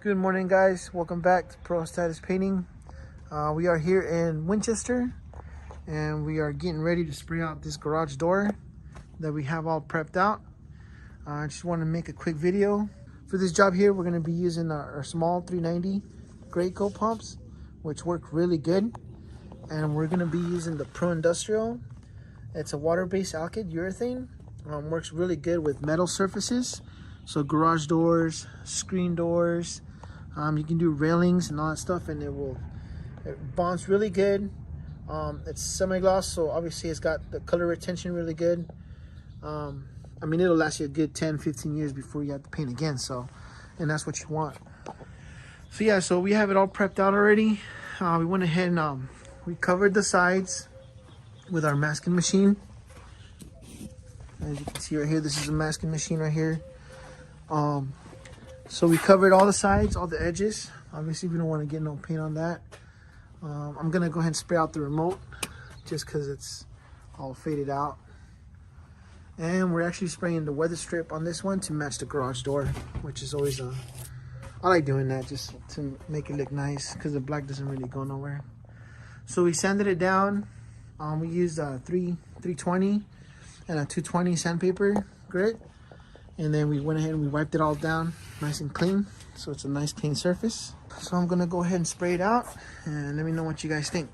Good morning, guys. Welcome back to Pro Status Painting. We are here in Winchester and we are getting ready to spray out this garage door that we have all prepped out. I just want to make a quick video. For this job here, we're going to be using our small 390 Graco pumps, which work really good. And we're going to be using the Pro Industrial. It's a water-based alkyd urethane. Works really good with metal surfaces. So garage doors, screen doors, you can do railings and all that stuff, and it bonds really good. It's semi-gloss, so obviously it's got the color retention really good. I mean, it'll last you a good 10-15 years before you have to paint again, so, and that's what you want. So yeah, so we have it all prepped out already. We went ahead and we covered the sides with our masking machine. As you can see right here, this is a masking machine right here. So we covered all the sides, all the edges. Obviously, we don't want to get no paint on that. I'm gonna go ahead and spray out the remote just because it's all faded out. And we're actually spraying the weather strip on this one to match the garage door, which is always I like doing that just to make it look nice because the black doesn't really go nowhere. So we sanded it down. We used a 320 and a 220 sandpaper grit. And then we went ahead and we wiped it all down nice and clean. So it's a nice clean surface. So I'm gonna go ahead and spray it out and let me know what you guys think.